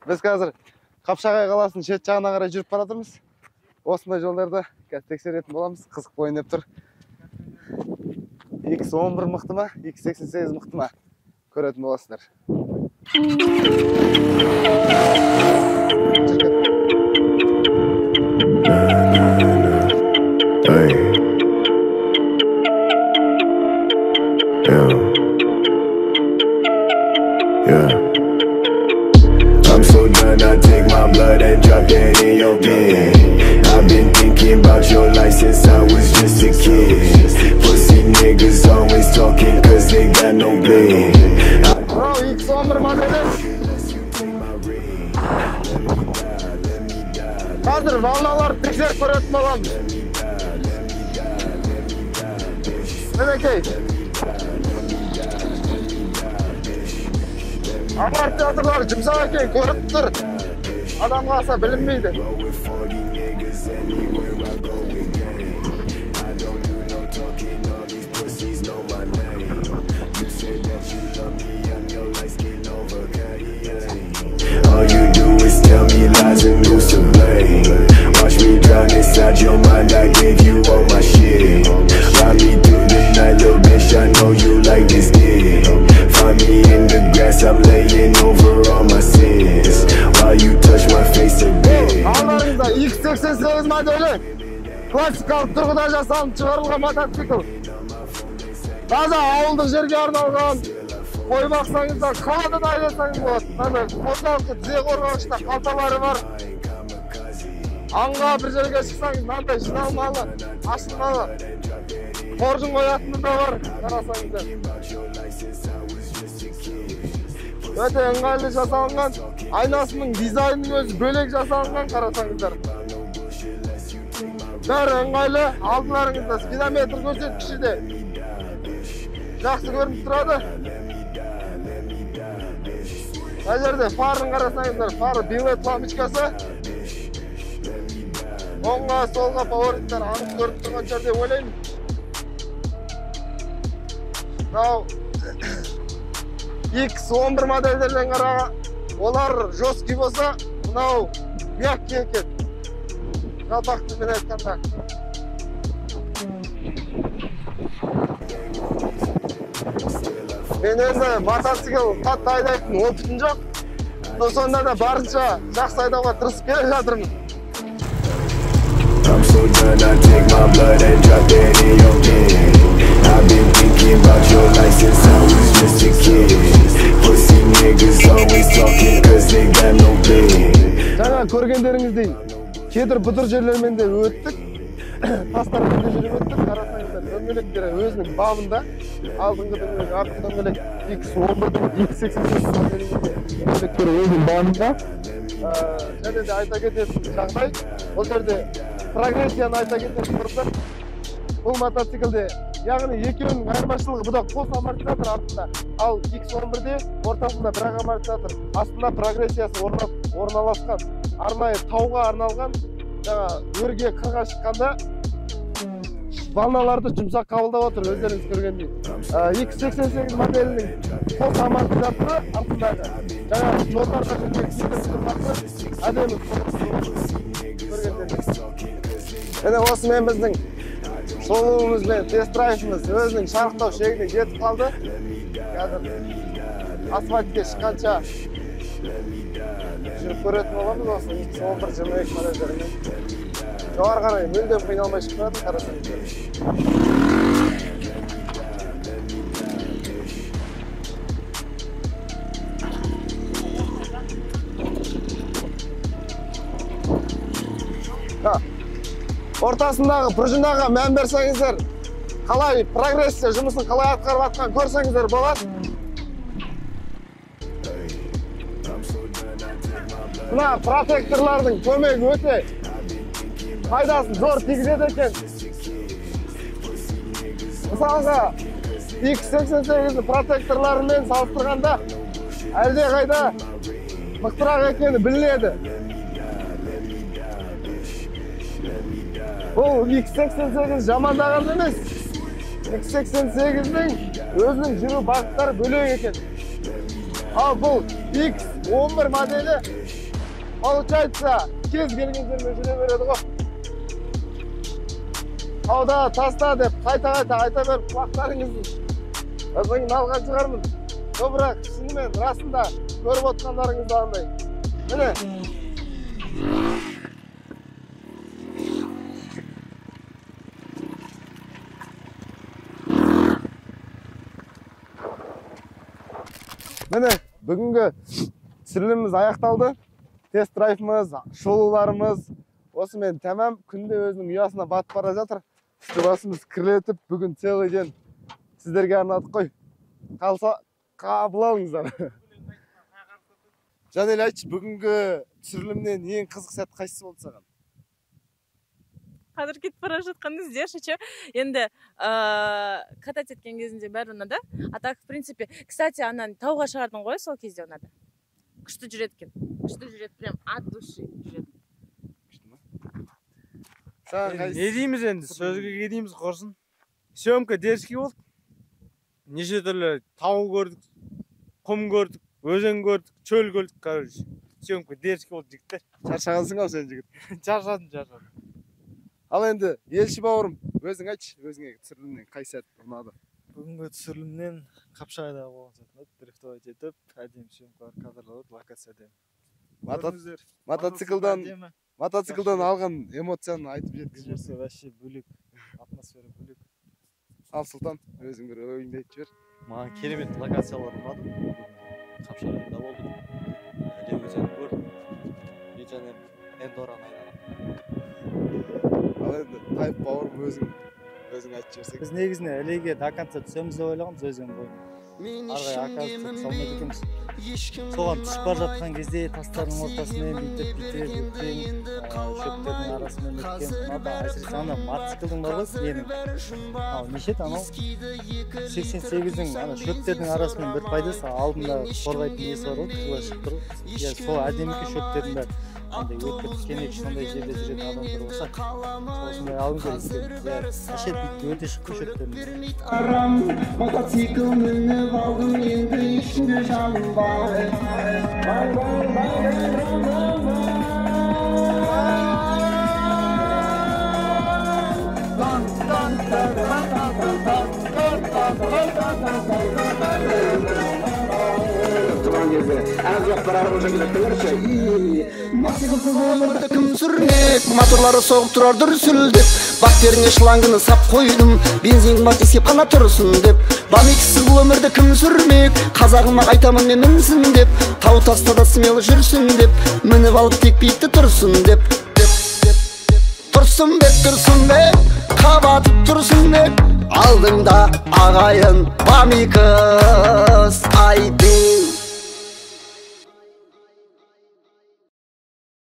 Biz қазір Қапшағай қаласының шет жағына қарай жүріп бара жатырмыз. Осындай жолдарда тексеретін боламыз. Қызық ойнап тұр. X11 мықты ма, X88 мықты ма? Көретін боласыздар. I'm so done, I take my blood and drop that in your bin. I've been thinking about your life since I was just a kid. Pussy niggas always talking cause they got no brain. Bro, X11 modeli. Қазір волналар тексеріп көретін боламыз. Мінекей. Амортизаторлар жұмсақ екен, көріп тұр. Адам қалса білінмейді. All you do is tell me lies and who's to blame. Watch me drown inside your mind, I gave you all my shit. Ride me through the night, little bitch, I know you like this dick. Find me in the grass, I'm laying over all my sins. While you touch my face a bit. Алдарыңызда X88 модели. Классикалық тұрғыда жасалынып шығарылған мотоцикл. Таза ауылдық жерге арналған. Қой бақсаңызда, қалада да айдасаңыз болады. Қосалқы тізе қорғағышта қалталары бар. Аңға бір жерге шықсаңыз, мынандай жиналмалы, ашылмалы. Қоржын қоятыны да бар, қарасаңыздар. Өте ыңғайлы жасалынған, айнасының дизайнының өзі бөлек жасалынған, қарасаңыздар. Бәрі ыңғайлы, алдыларыңызда спидометр көрсеткіші де жақсы көрініп тұрады. Бұл жерде фарын қарасаңыздар, фары билет лампочкасы. Оңға, солға повориттер анық көрініп тұрған жерде ойлаймын. Мынау X11 модельдерден қараға, олар жесткий болса, мынау мягкий екен. Жалпақты мен айтқанда. Мен өзі мотоцикл қатты айдайтын опытым жоқ. Сонда да барынша жақсы айдауға тырысып келе жатырмын. I'm so done, I take my blood and drop that in your bin. I've been thinking about your life since I was just a kid. Pussy niggas always talking cause they got no brain. Жаңа көргендеріңіздей кедір бұдыр жерлермен де өттік. Тастармен де жүріп өттік. Қарасаңыздар, дөңгелектері өзінің бабында. Алдыңғы дөңгелек, артқы дөңгелек X11, X88 дөңгелектері өзінің бабында. Және де айта кететін жағдай, бұл жерде прогрессияны айта кететін тұрсақ, бұл мотоциклде, яғни екеуінің айырмашылығы бұда қос амортизатор артында, ал X11-де ортасында бір амортизатор, астында прогрессиясы орналасқан, арнайы тауға арналған, өрге қырға шыққанда волналарды жұмсақ қабылдап отыр, өздеріңіз көргендей. X88 моделінің қос амортизаторы артындағы, жаңа нотарға жүрген әдемі көргендеріңіз. Және осымен біздің шолуымыз бен тест-драйвымыз өзінің шарықтау шегіне жетіп қалды. Қазір асфальтке шыққанша жүріп көретін боламыз осы X11-22 модельдерімен. Жоғары қарай мүлдем қиналмай шықпады, қарасаңыздар. Ортасындағы пружинаға мән берсеңіздер, қалай прогрессия жұмысын қалай атқарып атқан көрсеңіздер болады. Мына протекторлардың көмегі өте пайдасын зор тигізеді екен. Мысалға, X88 протекторларымен салыстырғанда әлде қайда мықтырақ екені білінеді. Бұл X88 жамандаған емес. X88-дің өзінің жүру бағыттары бөлек екен. Al бұл X11 modeli. Получается, кез келген жерге жүре береді ғой. Ауда таста деп қайта-қайта айта беріп құлақтарыңызды содан кейін алған шығармын. Бірақ шынымен расында көріп отқандарыңызда андай. Міне. Міне, бүгінгі түсіріліміміз аяқталды. Тест-драйвымыз, шолуларымыз осымен тәмам. Күнде өзінің ұясына батып бара жатыр. Үсті басымыз кірлетіп, бүгін целый ден сіздерге арнадық қой. Қалса қабыл алыңыздар. Жанел, айтшы, бүгінгі түсірілімнен ең қызық сәт қайсысы болды саған? Қазір кетіп бара жатқан іздерші. Енді катать еткен кезінде бәрі ұнады. А так, в принципе, кстати, анан тауға шығардың ғой, сол кезде ұнады. Күшті жүреді екен. Күшті жүреді, прям от души жүреді. Не дейміз енді, сөзге кетейміз құрсын. Съемка дерзкий болды. Неше түрлі тау көрдік, құм көрдік, өзен көрдік, чөл көрдік, короче. Съемка дерзкий болды жігіттер. Шаршағансың ау сен жігіт? Шаршадым. Ал енді, елші бауырым, өзің айтшы, өзіңе түсірілімнен қай сәт ұнады? Бүгінгі түсірілімнен Қапшағайдағы болған сәтін дрифтовать етіп, әдемі съемкалар, кадрлар, локация әдемі. Мотоциклдан алған эмоцияны айтып жеткізіп Эмоция вообще бөлек, атмосфера бөлек. Ал Сұлтан, өзің бір ойыңды айтып жібер. Маған керемет локациялар ұнады. Қапшағайда болдым. Іле өзенін көрдім. Және Эндораны айналдым. Ал енді, Тайып бауырым өзің айтып жіберсең. Біз негізінде Ілеге до конца түсеміз деп ойлағанбыз өзен бойына. Арғай оказывается салмайды екенбіз. Соған түсіп бара жатқан кезде тастардың ортасымен бүйтіп өткен, шөптердің арасымен өткен. Ұнады, әсіресе ана мотоциклдің бар ғой менің. Ал неше анау 88-дің шөптердің арасымен бір пайдасы алдында қорғайтын несі бар ғой, қыла шығып тұр. Сол әдемі шөптердің бәрі. Андай өткіп кенек сондай жерде жүретін адамдар болса, осындай алым керек. Әшет бүйтіп өте шыққы шөптердің. Мотоцикл мініп алдым, енді ішінде жаным бар. Кім сүрмек, моторлары соғып тұрар дүрсілдеп, бактеріне шлангыны сап қойдым, бензин қымбат есеп қана тұрсын деп. Бамиксіз бұл өмірді кім сүрмек, қазағыма қайтамын мен мінсін деп, тау тастада смелы жүрсін деп, мініп алып тек биікті тұрсын деп. Тұрсын бек, қабатып тұрсын бек, алдыңда ағайын бамикс, ай